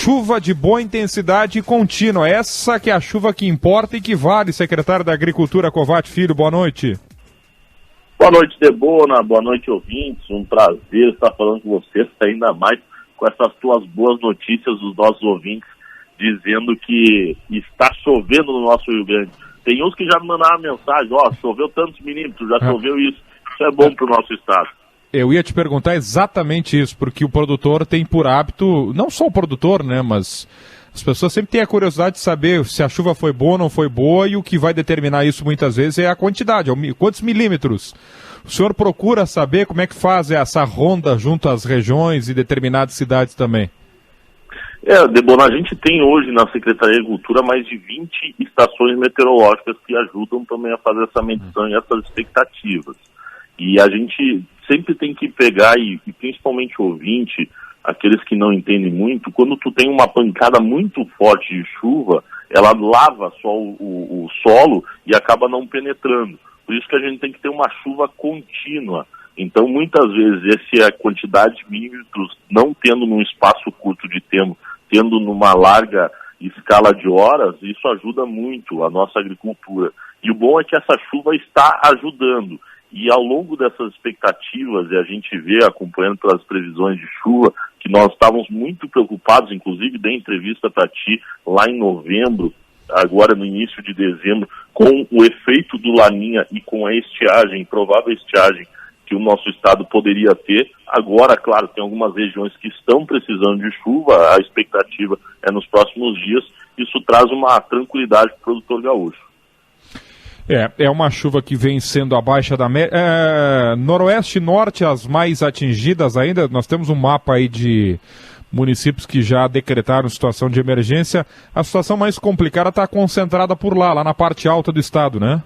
chuva de boa intensidade e contínua. Essa que é a chuva que importa e que vale, secretário da Agricultura Covatti Filho. Boa noite. Boa noite, Debona. Boa noite, ouvintes. Um prazer estar falando com vocês, ainda mais com essas tuas boas notícias dos nossos ouvintes, dizendo que está chovendo no nosso Rio Grande. Tem uns que já me mandaram mensagem, choveu tantos milímetros, já choveu isso. Isso é bom para o nosso estado. Eu ia te perguntar exatamente isso, porque o produtor tem por hábito, não só o produtor, né, mas as pessoas sempre têm a curiosidade de saber se a chuva foi boa ou não foi boa, e o que vai determinar isso muitas vezes é a quantidade, quantos milímetros. O senhor procura saber como é que faz essa ronda junto às regiões e determinadas cidades também? Debona, a gente tem hoje na Secretaria de Agricultura mais de 20 estações meteorológicas que ajudam também a fazer essa medição e essas expectativas. E a gente sempre tem que pegar, e principalmente o ouvinte, aqueles que não entendem muito, quando tu tem uma pancada muito forte de chuva, ela lava só o solo e acaba não penetrando. Por isso que a gente tem que ter uma chuva contínua. Então, muitas vezes, essa quantidade de milímetros, não tendo num espaço curto de tempo, tendo numa larga escala de horas, isso ajuda muito a nossa agricultura. E o bom é que essa chuva está ajudando. E ao longo dessas expectativas, e a gente vê, acompanhando pelas previsões de chuva, que nós estávamos muito preocupados, inclusive dei entrevista para ti lá em novembro, agora no início de dezembro, com o efeito do Laninha e com a estiagem, provável estiagem que o nosso estado poderia ter. Agora, claro, tem algumas regiões que estão precisando de chuva, a expectativa é nos próximos dias. Isso traz uma tranquilidade para o produtor gaúcho. É uma chuva que vem sendo abaixo da média. Noroeste e Norte, as mais atingidas ainda. Nós temos um mapa aí de municípios que já decretaram situação de emergência. A situação mais complicada está concentrada por lá na parte alta do estado, né?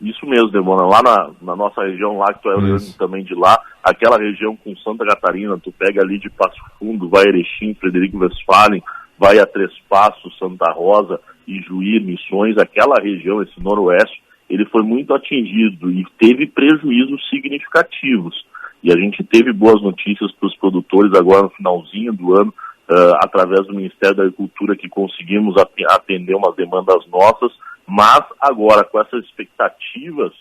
Isso mesmo, Demona. Lá na nossa região, lá que tu é origem também de lá, aquela região com Santa Catarina, tu pega ali de Passo Fundo, vai a Erechim, Frederico Westphalen, vai a Três Passos, Santa Rosa, Ijuí, Missões, aquela região, esse noroeste, ele foi muito atingido e teve prejuízos significativos. E a gente teve boas notícias para os produtores agora no finalzinho do ano, através do Ministério da Agricultura, que conseguimos atender umas demandas nossas, mas agora com essas expectativas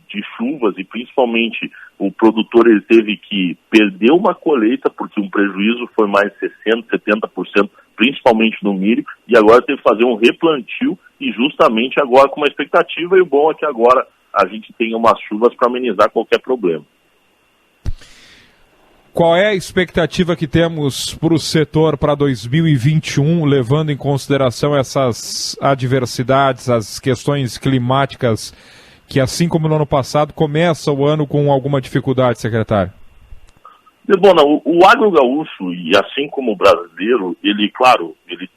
de chuvas, e principalmente o produtor ele teve que perder uma colheita, porque um prejuízo foi mais de 60%, 70%, principalmente no milho, e agora teve que fazer um replantio, e justamente agora com uma expectativa, e o bom é que agora a gente tenha umas chuvas para amenizar qualquer problema. Qual é a expectativa que temos para o setor para 2021, levando em consideração essas adversidades, as questões climáticas, que assim como no ano passado, começa o ano com alguma dificuldade, secretário? Debona, o agro gaúcho, e assim como o brasileiro, ele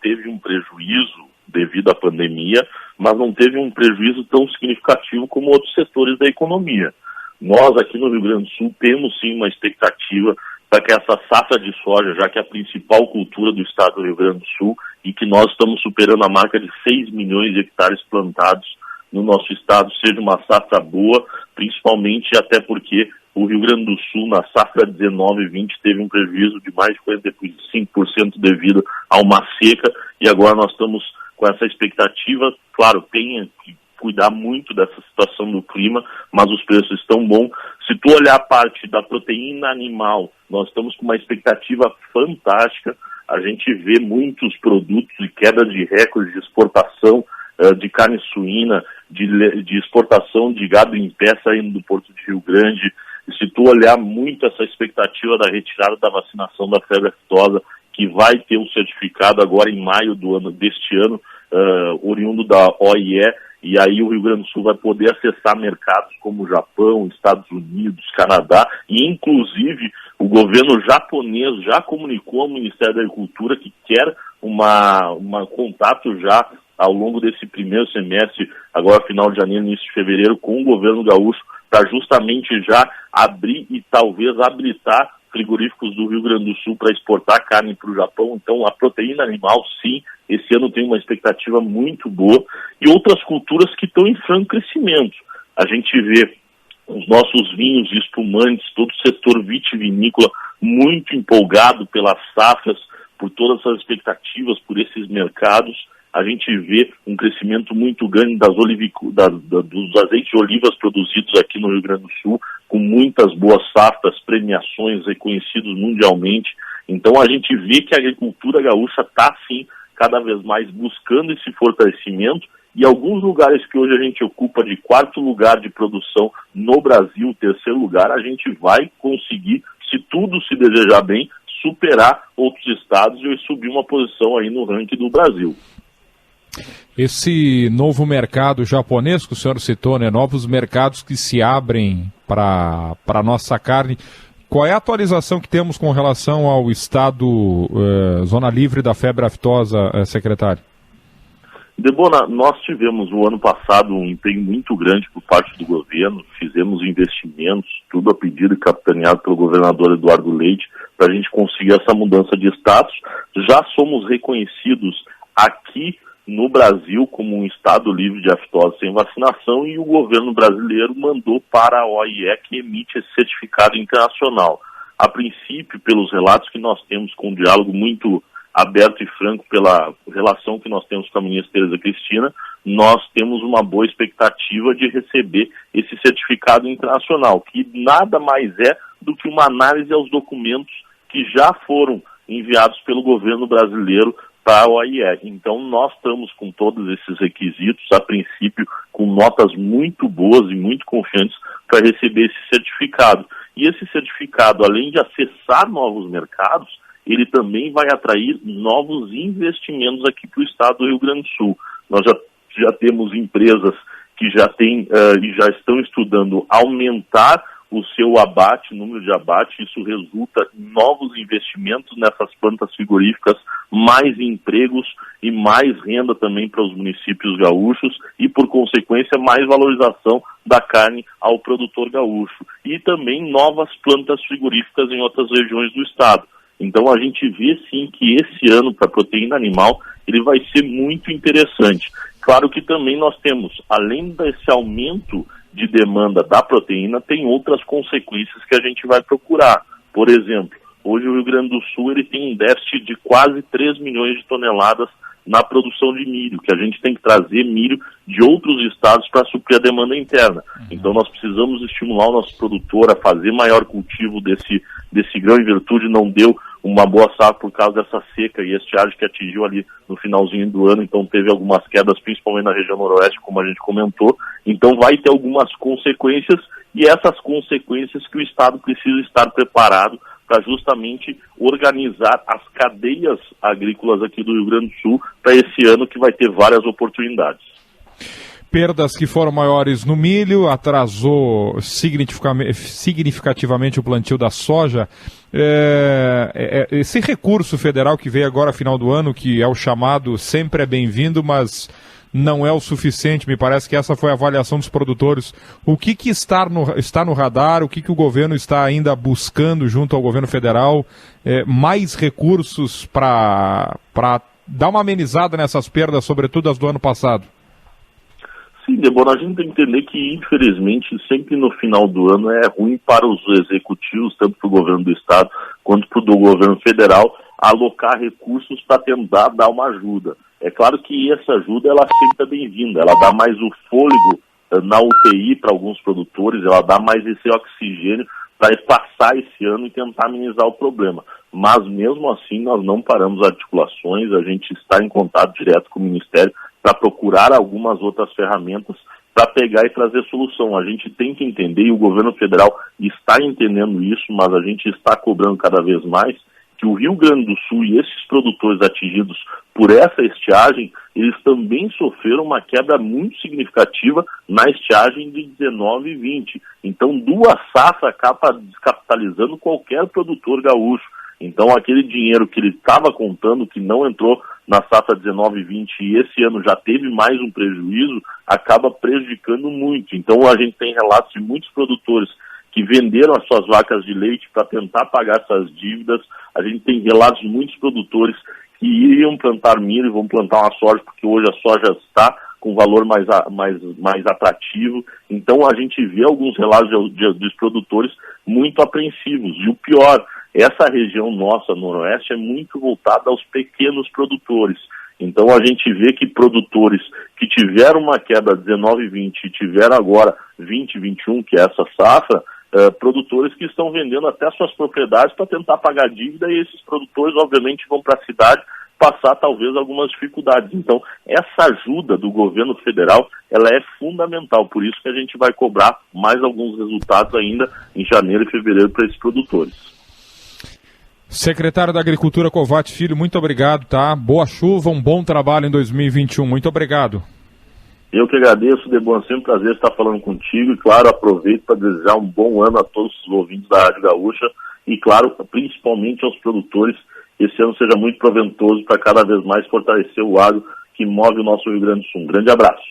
teve um prejuízo devido à pandemia, mas não teve um prejuízo tão significativo como outros setores da economia. Nós, aqui no Rio Grande do Sul, temos sim uma expectativa para que essa safra de soja, já que é a principal cultura do estado do Rio Grande do Sul, e que nós estamos superando a marca de 6 milhões de hectares plantados no nosso estado, seja uma safra boa, principalmente até porque o Rio Grande do Sul, na safra 19-20, teve um prejuízo de mais de 45% devido a uma seca, e agora nós estamos com essa expectativa. Claro, tem que cuidar muito dessa situação do clima, mas os preços estão bons. Se tu olhar a parte da proteína animal, nós estamos com uma expectativa fantástica. A gente vê muitos produtos e queda de recordes de exportação de carne suína, de exportação de gado em pé saindo do Porto de Rio Grande. E se tu olhar muito essa expectativa da retirada da vacinação da febre aftosa, que vai ter um certificado agora em maio deste ano, oriundo da OIE, e aí o Rio Grande do Sul vai poder acessar mercados como o Japão, Estados Unidos, Canadá, e inclusive o governo japonês já comunicou ao Ministério da Agricultura que quer um contato já ao longo desse primeiro semestre, agora final de janeiro, início de fevereiro, com o governo gaúcho, para justamente já abrir e talvez habilitar frigoríficos do Rio Grande do Sul para exportar carne para o Japão. Então, a proteína animal, sim, esse ano tem uma expectativa muito boa. E outras culturas que estão em franco crescimento. A gente vê os nossos vinhos e espumantes, todo o setor vitivinícola muito empolgado pelas safras, por todas as expectativas, por esses mercados. A gente vê um crescimento muito grande dos azeites de olivas produzidos aqui no Rio Grande do Sul, com muitas boas safras, premiações reconhecidos mundialmente. Então a gente vê que a agricultura gaúcha está, sim, cada vez mais buscando esse fortalecimento, e alguns lugares que hoje a gente ocupa de 4º lugar de produção no Brasil, 3º lugar, a gente vai conseguir, se tudo se desejar bem, superar outros estados e subir uma posição aí no ranking do Brasil. Esse novo mercado japonês que o senhor citou, né, novos mercados que se abrem para a nossa carne, qual é a atualização que temos com relação ao estado Zona Livre da febre aftosa, secretário? Debona, nós tivemos o ano passado um empenho muito grande por parte do governo, fizemos investimentos, tudo a pedido e capitaneado pelo governador Eduardo Leite, para a gente conseguir essa mudança de status. Já somos reconhecidos aqui no Brasil como um estado livre de aftose sem vacinação, e o governo brasileiro mandou para a OIE, que emite esse certificado internacional. A princípio, pelos relatos que nós temos, com um diálogo muito aberto e franco pela relação que nós temos com a ministra Tereza Cristina, nós temos uma boa expectativa de receber esse certificado internacional, que nada mais é do que uma análise aos documentos que já foram enviados pelo governo brasileiro para a OIE. Então nós estamos com todos esses requisitos, a princípio com notas muito boas e muito confiantes para receber esse certificado. E esse certificado, além de acessar novos mercados, ele também vai atrair novos investimentos aqui para o estado do Rio Grande do Sul. Nós já temos empresas que já têm e já estão estudando aumentar o seu abate, número de abate. Isso resulta em novos investimentos nessas plantas frigoríficas, mais empregos e mais renda também para os municípios gaúchos e, por consequência, mais valorização da carne ao produtor gaúcho. E também novas plantas frigoríficas em outras regiões do estado. Então a gente vê sim que esse ano para a proteína animal ele vai ser muito interessante. Claro que também nós temos, além desse aumento de demanda da proteína, tem outras consequências que a gente vai procurar. Por exemplo, hoje o Rio Grande do Sul ele tem um déficit de quase 3 milhões de toneladas na produção de milho, que a gente tem que trazer milho de outros estados para suprir a demanda interna. Então nós precisamos estimular o nosso produtor a fazer maior cultivo desse grão, em virtude não deu uma boa safra por causa dessa seca e estiagem que atingiu ali no finalzinho do ano, então teve algumas quedas, principalmente na região noroeste, como a gente comentou. Então vai ter algumas consequências, e essas consequências que o estado precisa estar preparado para justamente organizar as cadeias agrícolas aqui do Rio Grande do Sul para esse ano, que vai ter várias oportunidades. Perdas que foram maiores no milho, atrasou significativamente o plantio da soja. Esse recurso federal que veio agora final do ano, que é o chamado sempre é bem-vindo, mas não é o suficiente, me parece que essa foi a avaliação dos produtores. O que está no radar, o que o governo está ainda buscando junto ao governo federal? Mais recursos para dar uma amenizada nessas perdas, sobretudo as do ano passado? Sim, Débora, a gente tem que entender que, infelizmente, sempre no final do ano é ruim para os executivos, tanto para o governo do estado quanto para o governo federal, alocar recursos para tentar dar uma ajuda. É claro que essa ajuda ela sempre é bem-vinda, ela dá mais o fôlego na UTI para alguns produtores, ela dá mais esse oxigênio para passar esse ano e tentar amenizar o problema. Mas mesmo assim nós não paramos articulações, a gente está em contato direto com o Ministério para procurar algumas outras ferramentas para pegar e trazer solução. A gente tem que entender, e o governo federal está entendendo isso, mas a gente está cobrando cada vez mais, que o Rio Grande do Sul e esses produtores atingidos por essa estiagem, eles também sofreram uma quebra muito significativa na estiagem de 19 e 20. Então, duas safras acaba descapitalizando qualquer produtor gaúcho. Então, aquele dinheiro que ele estava contando, que não entrou na safra 19 e 20, e esse ano já teve mais um prejuízo, acaba prejudicando muito. Então, a gente tem relatos de muitos produtores que venderam as suas vacas de leite para tentar pagar essas dívidas. A gente tem relatos de muitos produtores que iriam plantar milho e vão plantar uma soja, porque hoje a soja está com valor mais atrativo. Então a gente vê alguns relatos dos produtores muito apreensivos. E o pior essa região nossa, noroeste, é muito voltada aos pequenos produtores. Então a gente vê que produtores que tiveram uma queda 19 e 20 e tiveram agora 20 e 21, que é essa safra, produtores que estão vendendo até suas propriedades para tentar pagar dívida, e esses produtores obviamente vão para a cidade passar talvez algumas dificuldades. Então essa ajuda do governo federal, ela é fundamental, por isso que a gente vai cobrar mais alguns resultados ainda em janeiro e fevereiro para esses produtores. Secretário da Agricultura Covatti Filho, muito obrigado, tá? Boa chuva, um bom trabalho em 2021. Muito obrigado. Eu que agradeço, Debon, é sempre um prazer estar falando contigo e, claro, aproveito para desejar um bom ano a todos os ouvintes da Rádio Gaúcha e, claro, principalmente aos produtores, que esse ano seja muito proveitoso para cada vez mais fortalecer o agro que move o nosso Rio Grande do Sul. Um grande abraço.